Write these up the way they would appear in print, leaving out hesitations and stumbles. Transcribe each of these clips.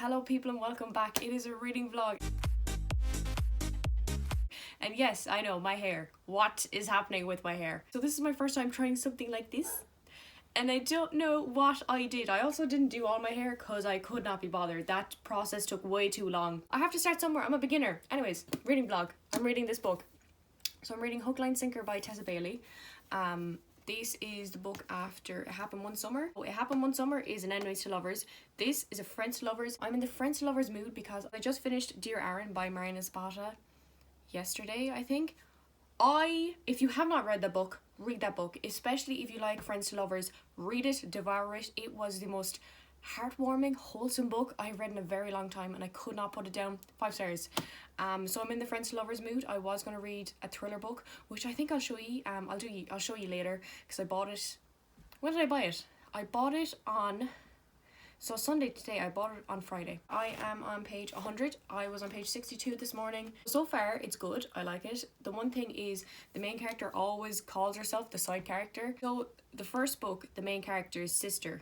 Hello people and welcome back. It is a reading vlog. And yes, I know, my hair. What is happening with my hair? So this is my first time trying something like this. And I don't know what I did. I also didn't do all my hair because I could not be bothered. That process took way too long. I have to start somewhere. I'm a beginner. Anyways, reading vlog. I'm reading this book. So I'm reading Hook, Line, Sinker by Tessa Bailey. This is the book after It Happened One Summer. It Happened One Summer is an Enemies to Lovers. This is a Friends to Lovers. I'm in the Friends to Lovers mood because I just finished Dear Aaron by Mariana Zapata yesterday, I think. If you have not read that book, read that book. Especially if you like Friends to Lovers, read it, devour it. It was the most heartwarming, wholesome book I have read in a very long time and I could not put it down. 5 stars. So I'm in the Friends to Lovers mood. I was going to read a thriller book, which I think I'll show you. I'll show you later because I bought it. When did I buy it? I bought it on... So Sunday today, I bought it on Friday. I am on page 100. I was on page 62 this morning. So far, it's good. I like it. The one thing is the main character always calls herself the side character. So the first book, the main character's sister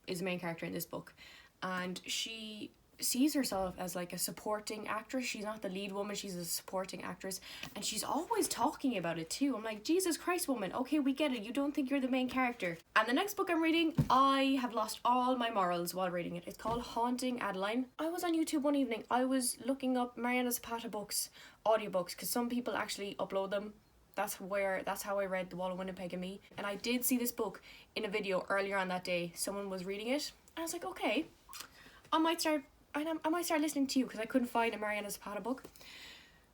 is the main character in this book. And she sees herself as like a supporting actress. She's not the lead woman, she's a supporting actress. And she's always talking about it too. I'm like, Jesus Christ, woman. Okay, we get it. You don't think you're the main character. And the next book I'm reading, I have lost all my morals while reading it. It's called Haunting Adeline. I was on YouTube one evening. I was looking up Mariana Zapata books, audiobooks, because some people actually upload them. That's how I read The Wall of Winnipeg and Me. And I did see this book in a video earlier on that day. Someone was reading it. And I was like, okay, I might start listening to you because I couldn't find a Mariana Zapata book.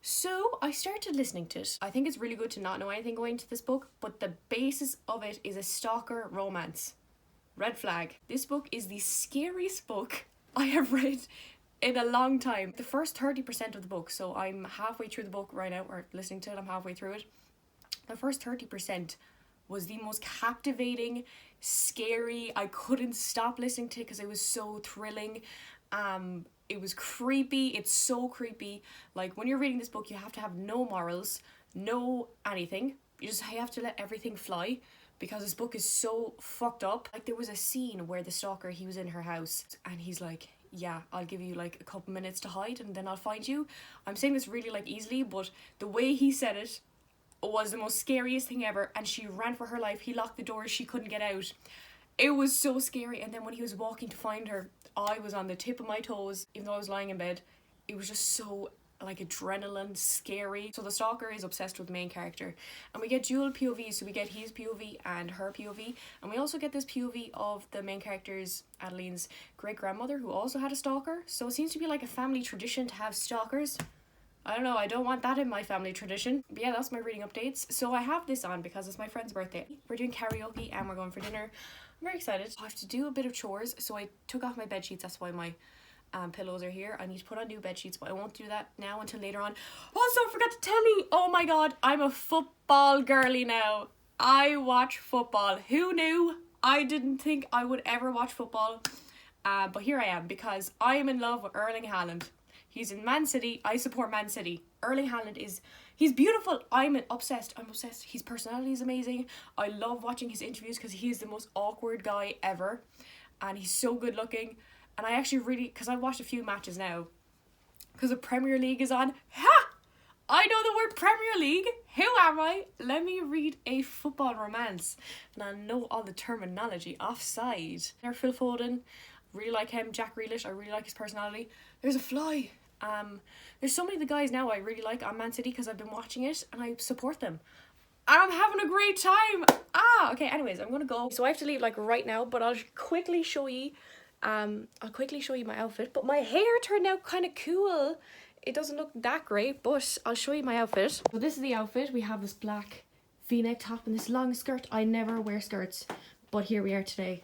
So I started listening to it. I think it's really good to not know anything going into this book, but the basis of it is a stalker romance. Red flag. This book is the scariest book I have read in a long time. The first 30% of the book, so I'm halfway through the book right now, or listening to it, I'm halfway through it. The first 30% was the most captivating, scary. I couldn't stop listening to it because it was so thrilling. It was creepy. It's so creepy. Like, when you're reading this book, you have to have no morals, no anything. You have to let everything fly because this book is so fucked up. Like, there was a scene where the stalker, he was in her house and he's like, yeah, I'll give you like a couple minutes to hide and then I'll find you. I'm saying this really like easily, but the way he said it was the most scariest thing ever, and she ran for her life. He locked the doors, she couldn't get out. It was so scary. And then when he was walking to find her, I was on the tip of my toes, even though I was lying in bed. It was just so like adrenaline, scary. So the stalker is obsessed with the main character, and we get dual POVs. So we get his POV and her POV, and we also get this POV of the main character's, Adeline's, great-grandmother, who also had a stalker. So it seems to be like a family tradition to have stalkers. I don't know, I don't want that in my family tradition. But yeah, that's my reading updates. So I have this on because it's my friend's birthday. We're doing karaoke and we're going for dinner. I'm very excited. I have to do a bit of chores, so I took off my bed sheets. That's why my pillows are here. I need to put on new bed sheets, but I won't do that now until later on. Also, I forgot to tell you, oh my god, I'm a football girly now. I watch football. Who knew? I didn't think I would ever watch football, but here I am because I am in love with Erling Haaland. He's in Man City. I support Man City. Erling Haaland he's beautiful. I'm obsessed. His personality is amazing. I love watching his interviews because he's the most awkward guy ever. And he's so good looking. And I actually really, because I've watched a few matches now, because the Premier League is on. Ha! I know the word Premier League. Who am I? Let me read a football romance. And I know all the terminology. Offside. There's Phil Foden. Really like him. Jack Grealish. I really like his personality. There's a fly. There's so many of the guys now I really like on Man City because I've been watching it and I support them. And I'm having a great time. Okay, anyways, I'm gonna go. So I have to leave like right now, but I'll quickly show you my outfit. But my hair turned out kind of cool. It doesn't look that great, but I'll show you my outfit. So this is the outfit. We have this black v-neck top and this long skirt. I never wear skirts, but here we are today.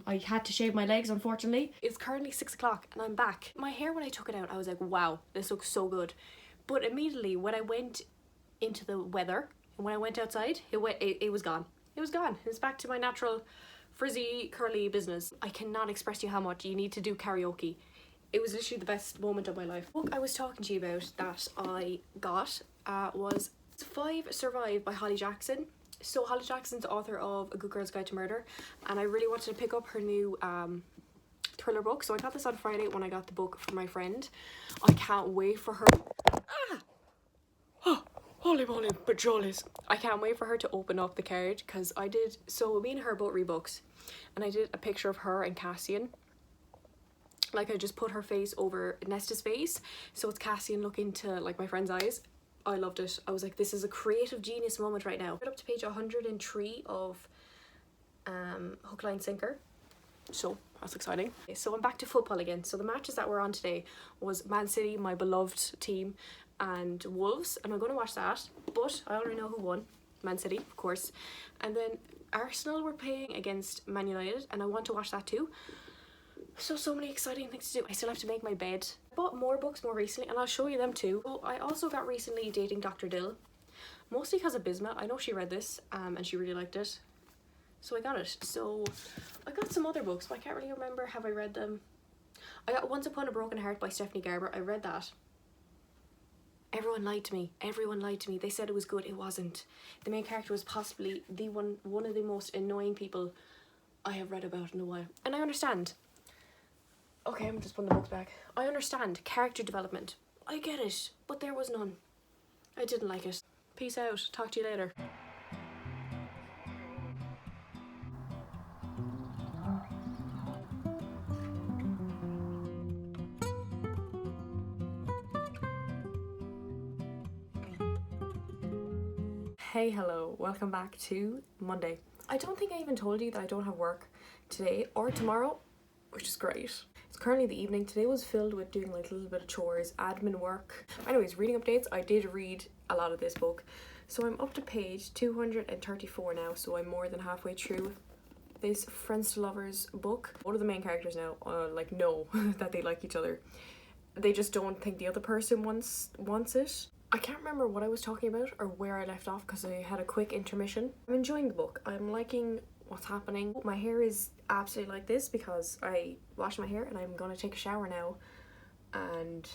I had to shave my legs, unfortunately. It's currently 6 o'clock and I'm back. My hair, when I took it out, I was like, wow, this looks so good. But immediately when I went into the weather, and when I went outside, it was gone. It was gone. It's back to my natural frizzy, curly business. I cannot express to you how much you need to do karaoke. It was literally the best moment of my life. The book I was talking to you about that I got was 5 Survive by Holly Jackson. So Holly Jackson's the author of A Good Girl's Guide to Murder, and I really wanted to pick up her new thriller book. So I got this on Friday when I got the book from my friend. I can't wait for her. Oh, holy moly, bajolies. I can't wait for her to open up the card, because I did, so me and her both read books, and I did a picture of her and Cassian. Like, I just put her face over Nesta's face, so it's Cassian looking to like my friend's eyes. I loved it. I was like, this is a creative genius moment right now. Up to page 103 of Hook, Line, Sinker. So that's exciting. Okay, so I'm back to football again. So the matches that were on today was Man City, my beloved team, and Wolves, and I'm going to watch that, but I already know who won. Man City, of course. And then Arsenal were playing against Man United, and I want to watch that too. So many exciting things to do. I still have to make my bed. I bought more books more recently, and I'll show you them too. So I also got recently Dating Dr. Dill, mostly because of Bisma. I know she read this and she really liked it, so I got it. So I got some other books, but I can't really remember, have I read them? I got Once Upon a Broken Heart by Stephanie Garber. I read that. Everyone lied to me. Everyone lied to me. They said it was good. It wasn't. The main character was possibly the one of the most annoying people I have read about in a while. And I understand. Okay, I'm just putting the books back. I understand character development. I get it, but there was none. I didn't like it. Peace out. Talk to you later. Hey, hello, welcome back to Monday. I don't think I even told you that I don't have work today or tomorrow, which is great. It's currently the evening. Today was filled with doing like a little bit of chores, admin work. Anyways, reading updates. I did read a lot of this book. So I'm up to page 234 now, so I'm more than halfway through this Friends to Lovers book. One of the main characters now like know that they like each other. They just don't think the other person wants it. I can't remember what I was talking about or where I left off because I had a quick intermission. I'm enjoying the book. I'm liking what's happening. My hair is absolutely like this because I washed my hair and I'm going to take a shower now, and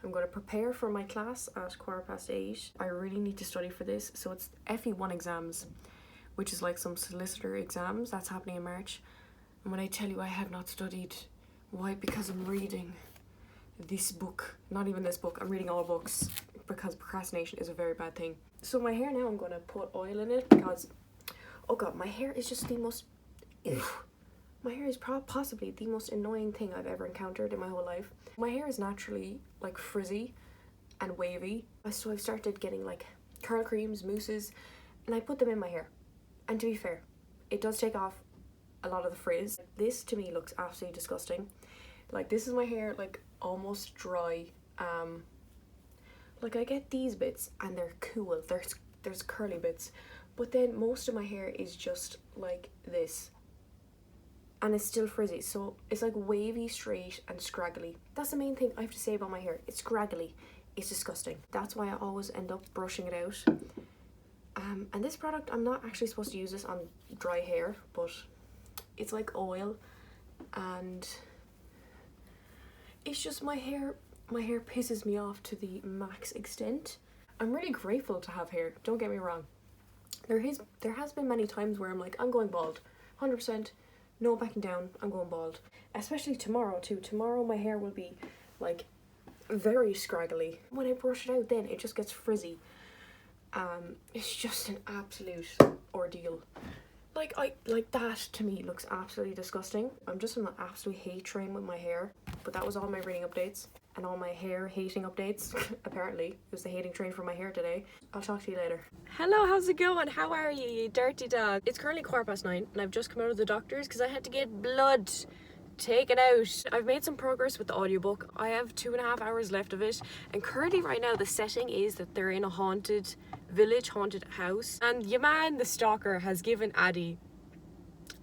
I'm going to prepare for my class at 8:15. I really need to study for this. So it's FE1 exams, which is like some solicitor exams. That's happening in March. And when I tell you I have not studied, why? Because I'm reading this book. Not even this book. I'm reading all books, because procrastination is a very bad thing. So my hair now, I'm going to put oil in it because, oh god, my hair is just the most, my hair is possibly the most annoying thing I've ever encountered in my whole life. My hair is naturally like frizzy and wavy, so I've started getting like curl creams, mousses, and I put them in my hair. And to be fair, it does take off a lot of the frizz. This to me looks absolutely disgusting. Like, this is my hair like almost dry. Like, I get these bits and they're cool, there's curly bits, but then most of my hair is just like this, and it's still frizzy, so it's like wavy, straight and scraggly. That's the main thing I have to say about my hair. It's scraggly. It's disgusting. That's why I always end up brushing it out. And this product, I'm not actually supposed to use this on dry hair, but it's like oil, and it's just my hair pisses me off to the max extent. I'm really grateful to have hair, don't get me wrong. There has been many times where I'm like, I'm going bald, 100%, no backing down, I'm going bald. Especially tomorrow too. Tomorrow my hair will be like very scraggly. When I brush it out then it just gets frizzy. It's just an absolute ordeal. Like that to me looks absolutely disgusting. I'm just on an absolute hate train with my hair. But that was all my reading updates and all my hair hating updates. Apparently, it was the hating train for my hair today. I'll talk to you later. Hello, how's it going? How are you, you dirty dog? It's currently 9:15 and I've just come out of the doctor's because I had to get blood taken out. I've made some progress with the audiobook. I have 2.5 hours left of it, and currently right now the setting is that they're in a haunted village, haunted house, and your man, the stalker, has given Addie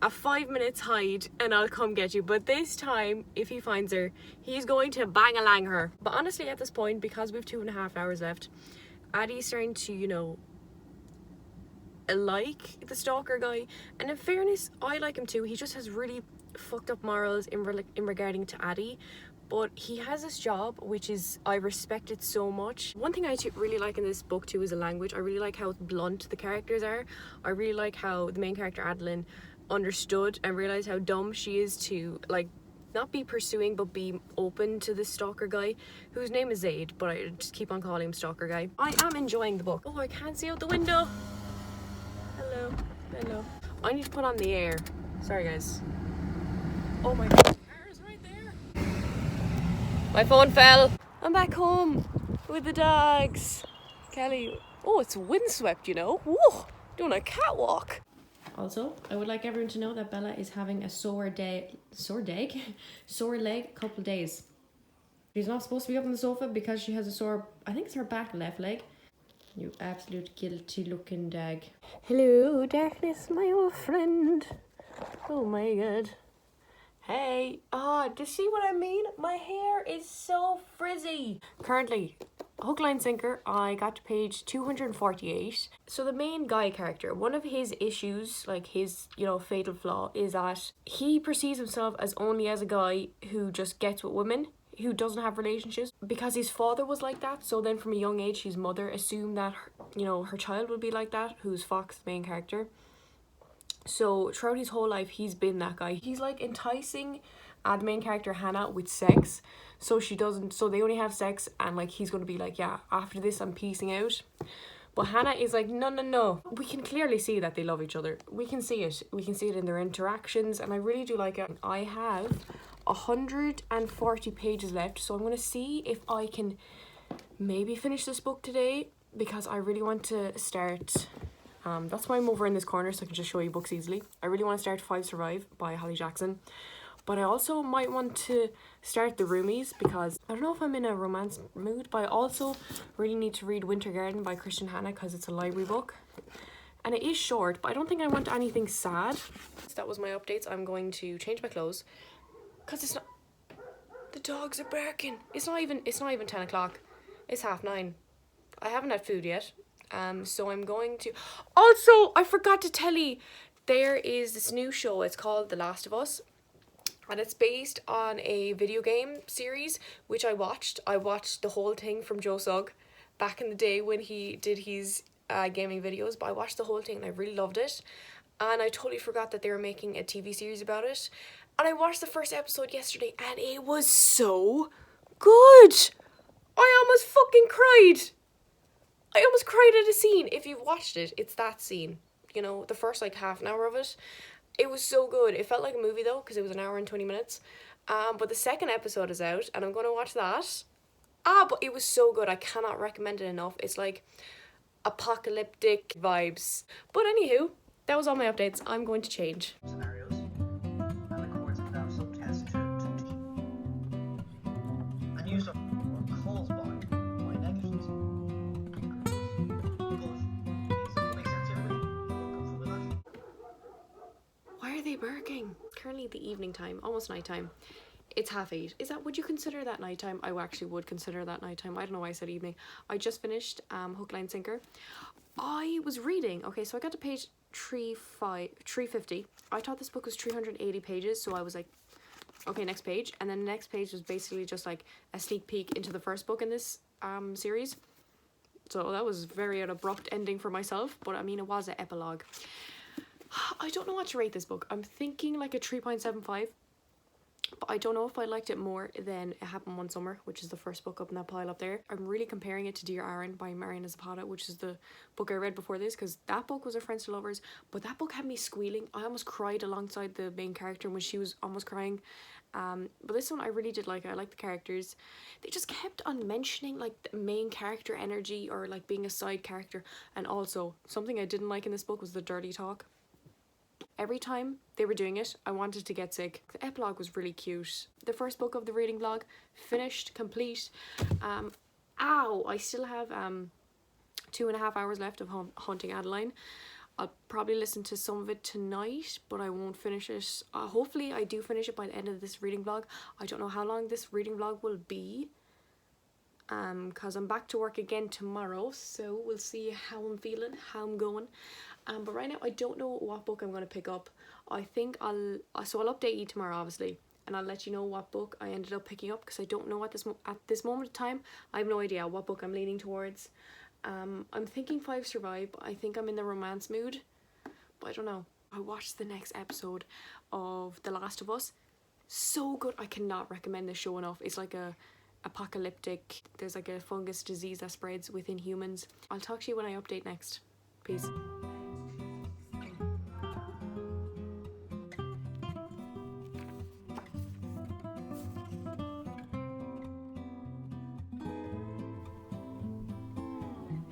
a 5 minutes hide and I'll come get you. But this time, if he finds her, he's going to bang-a-lang her. But honestly, at this point, because we've 2.5 hours left, Addie's starting to, you know, like the stalker guy. And in fairness, I like him too. He just has really fucked up morals in regarding to Addie. But he has this job, which is, I respect it so much. One thing I really like in this book too is the language. I really like how blunt the characters are. I really like how the main character, Adeline, understood and realized how dumb she is to, like, not be pursuing, but be open to this stalker guy, whose name is Zaid, but I just keep on calling him stalker guy. I am enjoying the book. Oh, I can't see out the window. Hello. Hello. I need to put on the air. Sorry, guys. Oh my god. The car is right there. My phone fell. I'm back home with the dogs. Kelly. Oh, it's windswept, you know. Whoa. Doing a catwalk. Also, I would like everyone to know that Bella is having a sore leg couple days. She's not supposed to be up on the sofa because she has a sore, I think it's her back left leg. You absolute guilty looking dag. Hello, darkness, my old friend. Oh my god. Hey. Do you see what I mean? My hair is so frizzy. Currently, hook, line, sinker, I got to page 248. So the main guy character, one of his issues, like his, fatal flaw, is that he perceives himself as only as a guy who just gets with women, who doesn't have relationships, because his father was like that. So then from a young age, his mother assumed that, her child would be like that, who's Fox, the main character. So throughout his whole life, he's been that guy. He's like enticing the main character Hannah with sex, so they only have sex, and like he's gonna be like, yeah, after this I'm peacing out. But Hannah is like, no. We can clearly see that they love each other. We can see it in their interactions, and I really do like it. I have 140 pages left, so I'm gonna see if I can maybe finish this book today, because I really want to start. That's why I'm over in this corner, so I can just show you books easily. I really want to start 5 Survive by Holly Jackson. But I also might want to start The Roomies, because I don't know if I'm in a romance mood, but I also really need to read Winter Garden by Christian Hanna, because it's a library book. And it is short, but I don't think I want anything sad. So that was my updates. I'm going to change my clothes, because it's not... The dogs are barking. It's not even 10 o'clock. It's 9:30. I haven't had food yet. So I'm going to... Also, I forgot to tell you, there is this new show. It's called The Last of Us. And it's based on a video game series, which I watched. I watched the whole thing from Joe Sugg back in the day when he did his gaming videos. But I watched the whole thing and I really loved it. And I totally forgot that they were making a TV series about it. And I watched the first episode yesterday and it was so good. I almost fucking cried. I almost cried at a scene. If you've watched it, it's that scene. The first half an hour of it. It was so good. It felt like a movie though, because it was an hour and 20 minutes. But the second episode is out and I'm going to watch that. But it was so good. I cannot recommend it enough. It's like apocalyptic vibes. But anywho, that was all my updates. I'm going to change. Scenarios, and the courts have now some tests to and use of or caused by negligence. Makes sense, everybody? Comfortable with that? Why are they barking? It's currently the evening time, almost nighttime. It's 8:30. Would you consider that nighttime? I actually would consider that nighttime. I don't know why I said evening. I just finished Hook, Line, Sinker. I was reading. Okay, so I got to page 350. I thought this book was 380 pages, so I was like, okay, next page. And then the next page was basically just like a sneak peek into the first book in this series. So that was very an abrupt ending for myself, but I mean, it was an epilogue. I don't know what to rate this book. I'm thinking like a 3.75. But I don't know if I liked it more than It Happened One Summer, which is the first book up in that pile up there. I'm really comparing it to Dear Aaron by Mariana Zapata, which is the book I read before this, because that book was A Friends to Lovers, but that book had me squealing. I almost cried alongside the main character when she was almost crying. But this one I really did like. I like the characters. They just kept on mentioning like the main character energy or like being a side character. And also, something I didn't like in this book was the dirty talk. Every time they were doing it, I wanted to get sick. The epilogue was really cute. The first book of the reading vlog, finished, complete. I still have 2.5 hours left of Haunting Adeline. I'll probably listen to some of it tonight, but I won't finish it. Hopefully I do finish it by the end of this reading vlog. I don't know how long this reading vlog will be. Because I'm back to work again tomorrow, so we'll see how I'm feeling, how I'm going. But right now I don't know what book I'm going to pick up. I think I'll update you tomorrow, obviously, and I'll let you know what book I ended up picking up, because I don't know at this moment of time. I have no idea what book I'm leaning towards. I'm thinking 5 Survive, but I think I'm in the romance mood, but I don't know. I watched the next episode of The Last of Us. So good. I cannot recommend this show enough. It's like a apocalyptic, there's like a fungus disease that spreads within humans. I'll talk to you when I update next. Peace.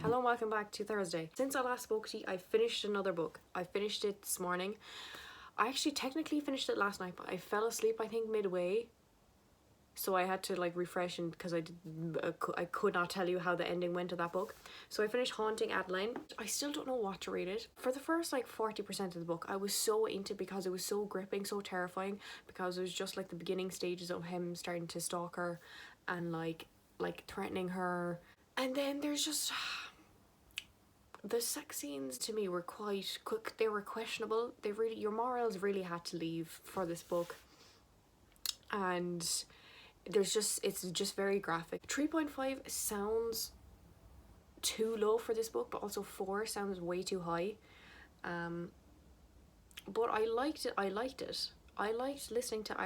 Hello and welcome back to Thursday. Since I last spoke to you, I finished another book. I finished it this morning. I actually technically finished it last night, but I fell asleep I think midway. So I had to like refresh, and because I could not tell you how the ending went to that book. So I finished Haunting Adeline. I still don't know what to rate it. For the first like 40% of the book, I was so into it because it was so gripping, so terrifying, because it was just like the beginning stages of him starting to stalk her and like threatening her. And then there's just the sex scenes to me were quite quick. They were questionable. They really, your morals really had to leave for this book. And it's just very graphic. 3.5 sounds too low for this book, but also 4 sounds way too high. But I liked it. I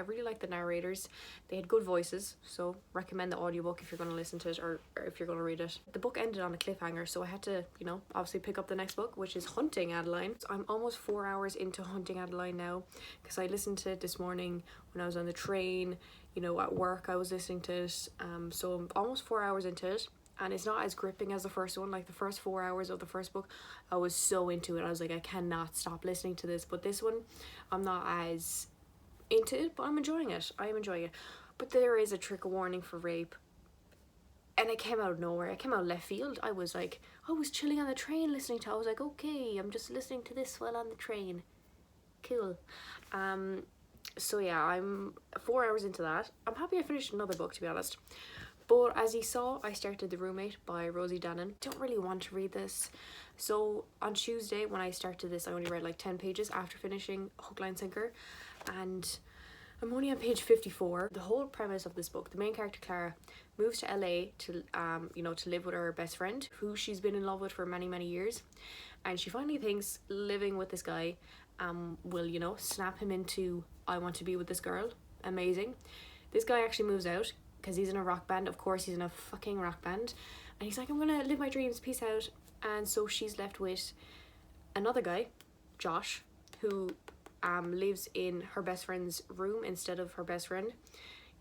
really liked the narrators. They had good voices, so recommend the audiobook if you're going to listen to it, or if you're going to read it. The book ended on a cliffhanger, so I had to, you know, obviously pick up the next book, which is Hunting Adeline. So I'm almost 4 hours into Hunting Adeline now, because I listened to it this morning when I was on the train, you know, at work I was listening to it. So I'm almost 4 hours into it. And it's not as gripping as the first one. Like the first 4 hours of the first book, I was so into it. I was like, I cannot stop listening to this. But this one, I'm not as into it, but I'm enjoying it. I am enjoying it. But there is a trigger warning for rape. And it came out of nowhere. It came out of left field. I was chilling on the train listening to it. I was like, okay, I'm just listening to this while on the train. Cool. So yeah, I'm 4 hours into that. I'm happy I finished another book, to be honest. But as you saw, I started The Roommate by Rosie Danan. Don't really want to read this. So on Tuesday, when I started this, I only read like 10 pages after finishing Hook, Line, Sinker. And I'm only on page 54. The whole premise of this book, the main character, Clara, moves to LA to, to live with her best friend, who she's been in love with for many, many years. And she finally thinks living with this guy will, you know, snap him into, I want to be with this girl. Amazing. This guy actually moves out because he's in a rock band. Of course, he's in a fucking rock band. And he's like, I'm gonna live my dreams, peace out. And so she's left with another guy, Josh, who lives in her best friend's room instead of her best friend.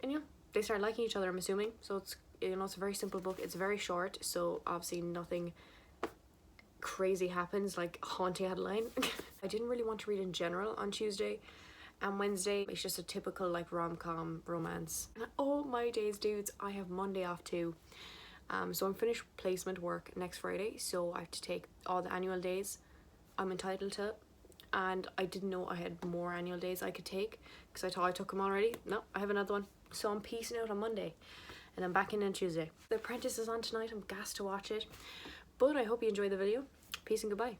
And yeah, they start liking each other, I'm assuming. So it's, you know, it's a very simple book. It's very short, so obviously nothing crazy happens like Haunting Adeline. I didn't really want to read in general on Tuesday and Wednesday. It's just a typical like rom-com romance. And oh my days, dudes, I have Monday off too. So I'm finished placement work next Friday, so I have to take all the annual days I'm entitled to. And I didn't know I had more annual days I could take, because I thought I took them already. No, I have another one. So I'm peacing out on Monday, and I'm back in on Tuesday. The Apprentice is on tonight. I'm gassed to watch it. But I hope you enjoyed the video. Peace and goodbye.